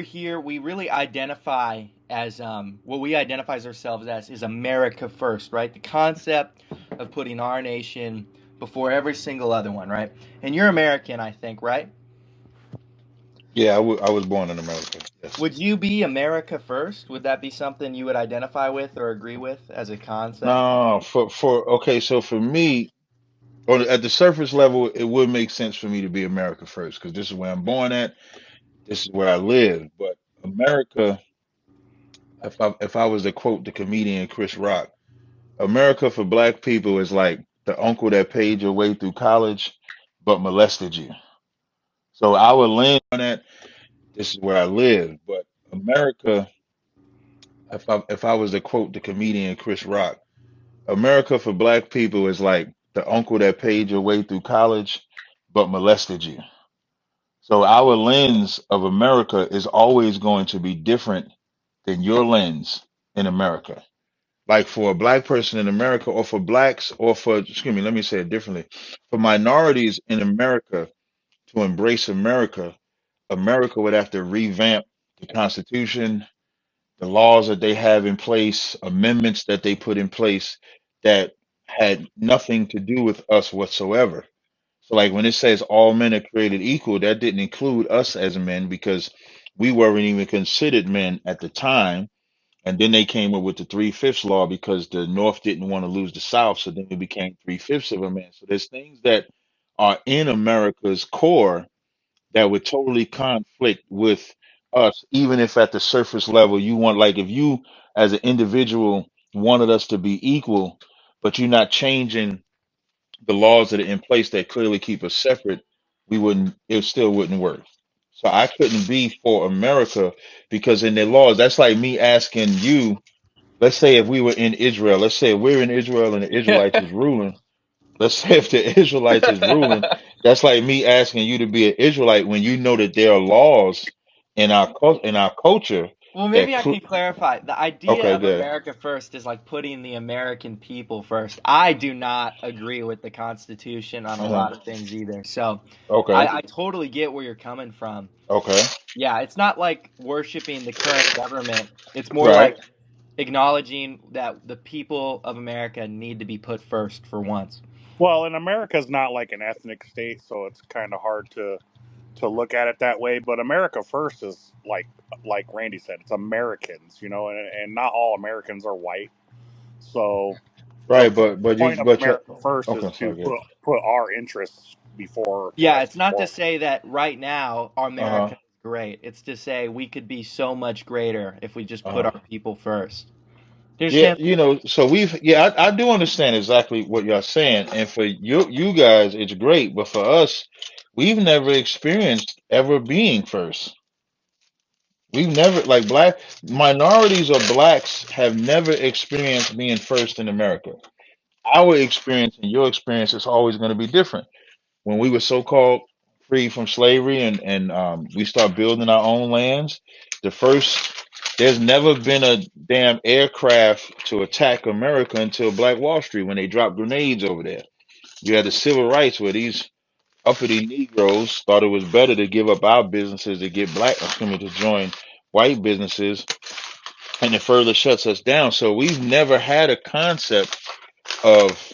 here we really identify as what we identify as ourselves as is America first, right? The concept of putting our nation before every single other one, right? And you're American, I think, right? Yeah, I was born in America. Yes. Would you be America first? Would that be something you would identify with or agree with as a concept? No, for okay, so for me, at the surface level, it would make sense for me to be America first because this is where I'm born at. This is where I live. But America, if I was to quote the comedian Chris Rock, America for black people is like the uncle that paid your way through college but molested you. So I would land on that. This is where I live. But America, if I was to quote the comedian Chris Rock, America for black people is like the uncle that paid your way through college but molested you. So our lens of America is always going to be different than your lens in America. Like for a black person in America, or for blacks, or for, excuse me, let me say it differently. For minorities in America to embrace America, America would have to revamp the Constitution, the laws that they have in place, amendments that they put in place that had nothing to do with us whatsoever. So, like when it says all men are created equal, that didn't include us as men because we weren't even considered men at the time. And then they came up with the three-fifths law because the North didn't want to lose the South. So then it became three-fifths of a man. So there's things that are in America's core that would totally conflict with us, even if at the surface level you want, like if you as an individual wanted us to be equal, but you're not changing the laws that are in place that clearly keep us separate, we wouldn't, it still wouldn't work. So I couldn't be for America because in their laws, that's like me asking you, let's say if we were in Israel, let's say if we're in Israel and the Israelites is ruling, let's say if the Israelites is ruling, that's like me asking you to be an Israelite when you know that there are laws in our culture Well, maybe that I can clarify. The idea okay, of good. America first is like putting the American people first. I do not agree with the Constitution on a Uh-huh. lot of things either. So Okay. I totally get where you're coming from. Okay. Yeah, it's not like worshiping the current government. It's more Right. like acknowledging that the people of America need to be put first for once. Well, and America's not like an ethnic state, so it's kind of hard to look at it that way. But America first is like Randy said, it's Americans, and not all Americans are white. So the Right, but you point of but you America first is okay, to sorry, good. put our interests before the Yeah, rest it's of the not to world. say that right now our Uh-huh. America is great. It's to say we could be so much greater if we just put Uh-huh. our people first. Do you Yeah, understand? so I do understand exactly what you're saying. And for you guys, it's great, but for us, we've never experienced ever being first. We've never, like black minorities or blacks have never experienced being first in America. Our experience and your experience is always going to be different. When we were so-called free from slavery and we start building our own lands, the first there's never been a damn aircraft to attack America until Black Wall Street when they dropped grenades over there. You had the civil rights where these uppity Negroes thought it was better to give up our businesses to get black, excuse me, to join white businesses, and it further shuts us down. So we've never had a concept of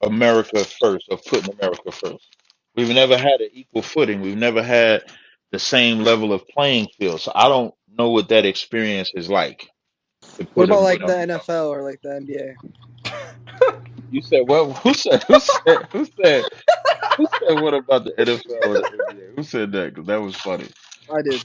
America first, of putting America first. We've never had an equal footing. We've never had the same level of playing field. So I don't know what that experience is like to What put about them, like the NFL or like the NBA? You said well who said what about the NFL or the NBA? Who said that? Because that was funny. I did.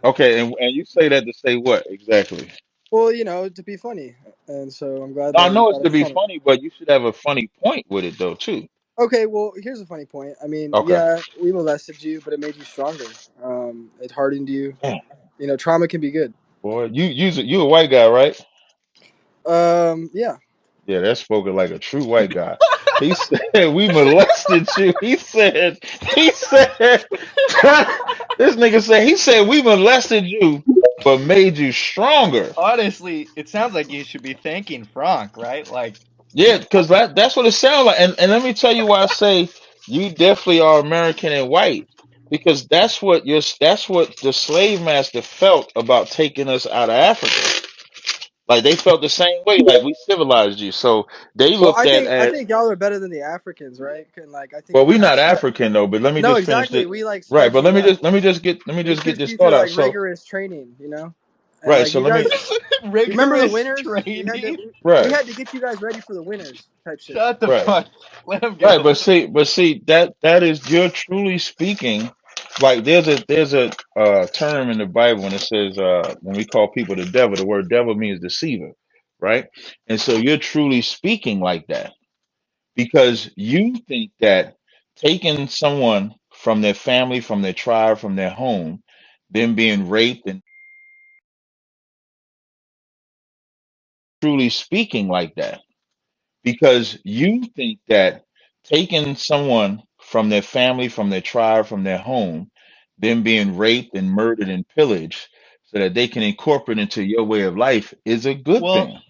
Okay, and you say that to say what exactly? Well, to be funny, and so I'm glad No, I that you know it's thought to it's be funny. funny, but you should have a funny point with it though too. Okay, well, here's a funny point. I mean, Okay. yeah, we molested you, but it made you stronger. It hardened you. Damn, Trauma can be good. boy, you a white guy, right? Yeah. Yeah, that's spoken like a true white guy. He said we molested you. He said this nigga said he said we molested you but made you stronger. Honestly, it sounds like you should be thanking Frank, right? Like Yeah, because that's what it sounds like. And let me tell you why I say you definitely are American and white. because that's what the slave master felt about taking us out of Africa. Like they felt the same way. Like we civilized you, so they Well, looked at I as think y'all are better than the Africans, right? And like I think well. we We're not like African though, but let me no, just finish exactly. it. We like Right, sped but you up. let me We just get put this you thought through out. like So rigorous training, you know, and right, like so you let me guys. You remember the Rigorous winners? training. We right. had to get you guys ready for the winners type shit. Shut the Right. fuck. Let him Right, go. but see that is you're truly speaking. Like there's a term in the Bible when it says when we call people the devil, the word devil means deceiver, right? And so you're truly speaking like that because you think that taking someone from their family, from their tribe, from their home, them being raped and truly speaking like that. Because you think that taking someone from their family, from their tribe, from their home, them being raped and murdered and pillaged, so that they can incorporate into your way of life is a good Well, thing.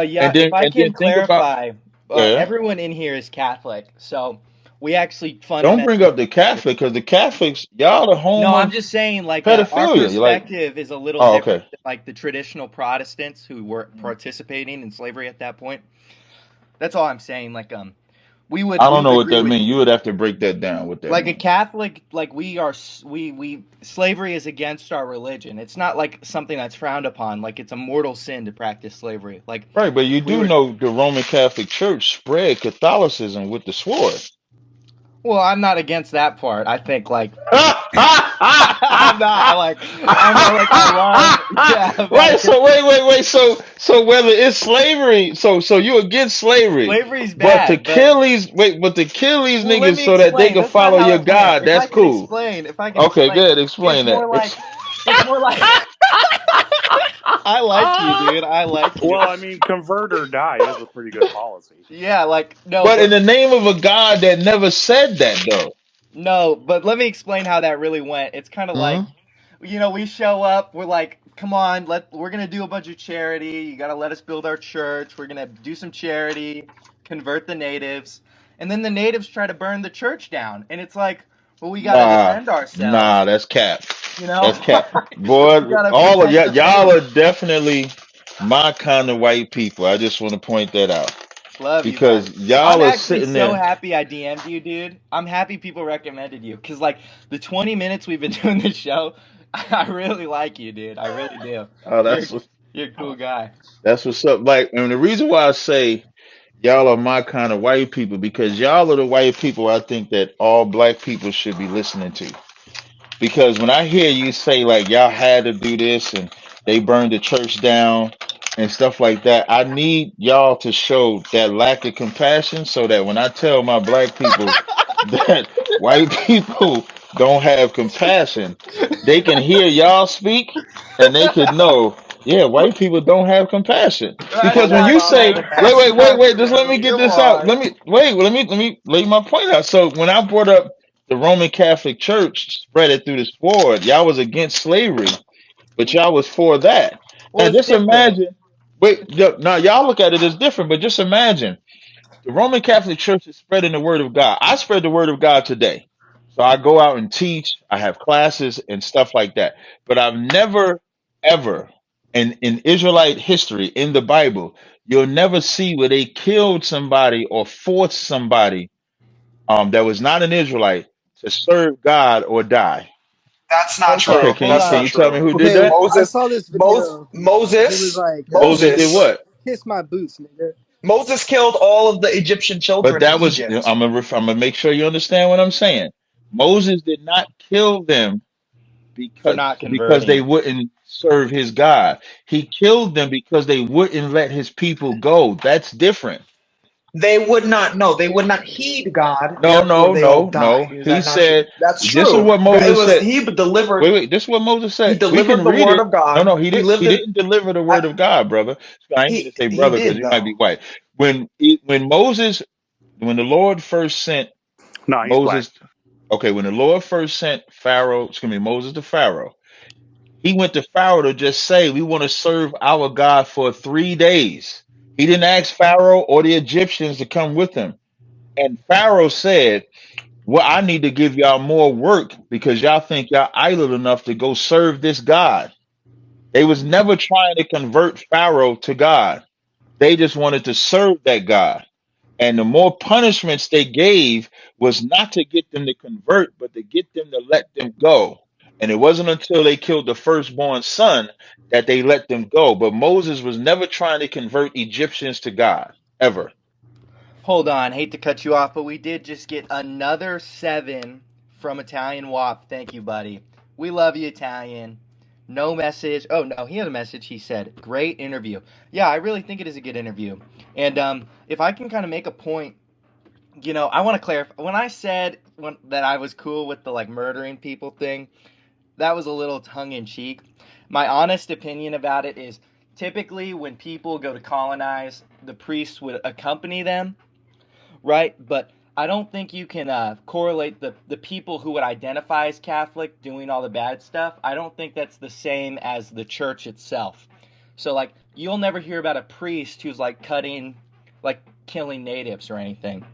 yeah, if I And then can think about clarify, yeah. everyone in here is Catholic, so we actually Don't bring fundamentally up the Catholic because the Catholics, y'all the no, home I'm of just saying, like, our pedophilia. You're like, perspective is a little oh, different okay. than, like, the traditional Protestants who were participating in slavery at that point. That's all I'm saying. Like, I we don't would know what agree that with means. You you. would have to break that down. What that Like a means. Catholic, like we slavery is against our religion. It's not like something that's frowned upon. Like it's a mortal sin to practice slavery. Like Right, but you we do were. know the Roman Catholic Church spread Catholicism with the sword. Well, I'm not against that part. I think like I'm not like I love yeah Right, Vatican. so wait. So whether it's slavery, so you against slavery, Slavery's but to bad, but kill these but to kill these well, let niggas me so that they explain. can That's not follow how your it went. God, that's cool. If I can Okay, explain, good. it's Explain that. more like it's more like I like you, dude. I like you. Well, I mean, convert or die is a pretty good policy. Yeah, like no, But in but the name of a God that never said that though. no, but let me explain how that really went. It's kind of like, Hmm. we show up, we're like, come on, we're gonna do a bunch of charity. You gotta let us build our church. We're gonna do some charity, convert the natives, and then the natives try to burn the church down, and it's like, well, we gotta Nah, defend nah, ourselves, that's cap. you know. That's cap. Boy, We gotta all of protect y'all, the y'all faith. are definitely my kind of white people. I just want to point that out Love you, man. because I'm y'all are actually sitting so there. happy I DM'd you, dude. I'm happy people recommended you because, like, the 20 minutes we've been doing this show, I really like you, dude. I really do. Oh, You're you're a cool guy. that's what's up. Like, and the reason why I say y'all are my kind of white people because y'all are the white people I think that all black people should be listening to. Because when I hear you say like y'all had to do this and they burned the church down and stuff like that, I need y'all to show that lack of compassion so that when I tell my black people that white people don't have compassion, they can hear y'all speak and they could know, yeah, white people don't have compassion. That's Because when not you say, true. That's not just let true. me get Come this out. on. Let me lay my point out. So when I brought up the Roman Catholic Church spread it through the sword, y'all was against slavery, but y'all was for that. Well, And it's just different. imagine, now y'all look at it as different, but just imagine the Roman Catholic Church is spreading the word of God. I spread the word of God today. So I go out and teach, I have classes and stuff like that. But I've never, ever, in Israelite history, in the Bible, you'll never see where they killed somebody or forced somebody that was not an Israelite to serve God or die. That's not Okay, Okay, true. hold That's can not on. you tell me true. who did Okay, that? I Moses, saw this Mos, video. He was Moses, like, Moses did Moses, what? "Kiss my boots, nigga." Moses killed all of the Egyptian But children in that was Egypt. I'm gonna make sure you understand what I'm saying. Moses did not kill them For not because they converting. wouldn't serve his God. He killed them because they wouldn't let his people go. That's different. They would not know. They would not heed God. No, Therefore, no, they all no, no. died. Is He that not true? said, That's this is true. what It Moses was said. he delivered. Wait, this is what Moses He said. We delivered can the read word it. of No, God. no, He lived he in. didn't deliver the I, word of God, brother. I ain't gonna say he brother because did you might be though. white. When Moses, when the Lord first sent No, he's black. Moses, okay, when the Lord first sent Pharaoh, excuse me, Moses to Pharaoh, he went to Pharaoh to just say, we want to serve our God for 3 days. He didn't ask Pharaoh or the Egyptians to come with him. And Pharaoh said, Well, I need to give y'all more work because y'all think y'all idle enough to go serve this God. They was never trying to convert Pharaoh to God. They just wanted to serve that God. And the more punishments they gave was not to get them to convert, but to get them to let them go. And it wasn't until they killed the firstborn son that they let them go. But Moses was never trying to convert Egyptians to God, ever. Hold on, hate to cut you off, but we did just get another 7 from Italian WAP. Thank you, buddy. We love you, Italian. No message. Oh no, he had a message. He said, "Great interview." Yeah, I really think it is a good interview. And if I can kind of make a point, I want to clarify. When I said that I was cool with the like murdering people thing, that was a little tongue in cheek. My honest opinion about it is typically when people go to colonize, the priests would accompany them, right? But I don't think you can correlate the people who would identify as Catholic doing all the bad stuff. I don't think that's the same as the church itself. So, like, you'll never hear about a priest who's, like, killing natives or anything.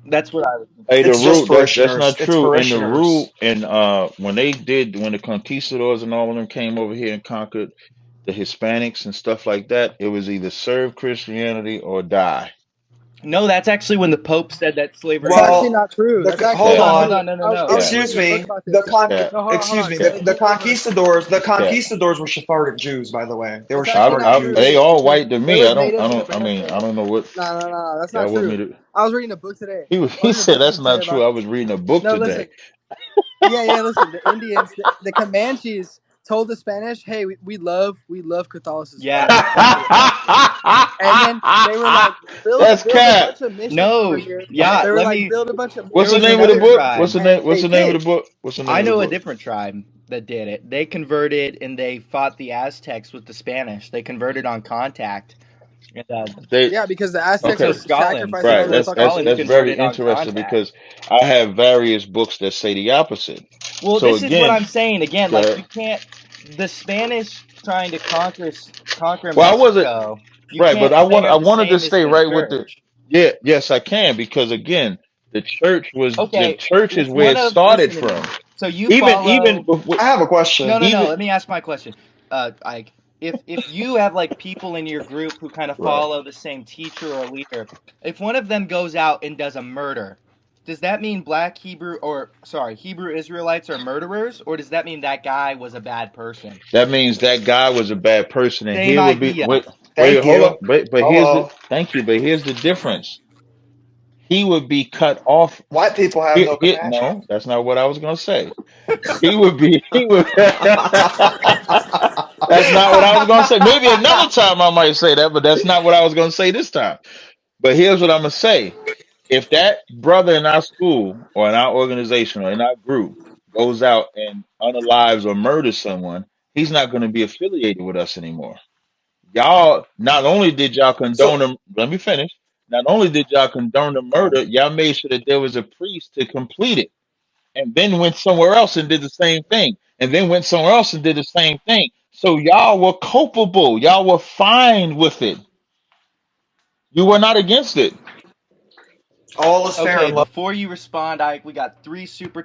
That's what I would. Hey, the It's just rule that's parishioners. not It's true. In the parishioners. rule, and when the conquistadors and all of them came over here and conquered the Hispanics and stuff like that, it was either serve Christianity or die. No, that's actually when the Pope said that That's slavery was. actually Well, not true. That's actually Hold hold Cap, on, not hold on. on. true. No, no, I no. was cap, reading Excuse a book me. about this. cap, No, hold Excuse on. me. So they The came over. conquistadors. The cap. conquistadors were Sephardic Jews, by the way. They were It's actually Sephardic not true. They Jews. all white to There me. was natives in I Abraham mean, I too. don't know what No, that's not y'all want true. me to. I was reading a book today. I He was reading a said book that's today not about. true. I was reading a book No, today. listen. Yeah. Listen, the Indians, the Comanches told the Spanish, "Hey, we love Catholicism, right? Yeah. We're fine with it." And then they were like, That's build a cap. bunch of missions over No. here. Yeah. They were let like, me. build a bunch of What's There the was missions name over of the another here, book? What's tribe. the name? and What's they the name of the did. book? What's the name I of the know a book? different tribe that did it. They converted and they fought the Aztecs with the Spanish. They converted on contact. And, They Yeah, because the it's Aztecs the okay. were Scotlands. sacrificing It's all Right. their the fucking Scotlands That's kids. very converted on interesting contact. because I have various books that say the opposite. Well, So this is what again, I'm saying again. Like okay. you can't. The Spanish trying to conquer Well, I wasn't Mexico. You right, but can't say I are the wanted to same as stay the right with the. church. Yeah, yes, I can because again, the Okay, church is if where one it of started listen to me. from. So you Even follow. before, I have a No, question. no, no. even Let me ask my question. Ike, if you have like people in your group who kind of right. follow the same teacher or leader, if one of them goes out and does a murder, does that mean black Hebrew or sorry Hebrew Israelites are murderers, or does that mean that guy was a bad person? That means that guy was a bad person, and Same here would be idea. wait, Thank hold you. up, but here's the Hello. thank you, but here's the difference. He would be cut off. White people have no compassion. No, that's not what I was gonna say. He would be he would. That's not what I was gonna say. Maybe another time I might say that, but that's not what I was gonna say this time. But here's what I'm gonna say. If that brother in our school or in our organization or in our group goes out and unalives or murders someone, he's not going to be affiliated with us anymore. Y'all, not only did y'all condone So, them, let me finish. Not only did y'all condone the murder, y'all made sure that there was a priest to complete it, and then went somewhere else and did the same thing, and then went somewhere else and did the same thing. So y'all were culpable. Y'all were fine with it. You were not against it. all is fair Okay, in love. before you respond, Ike, we got 3 super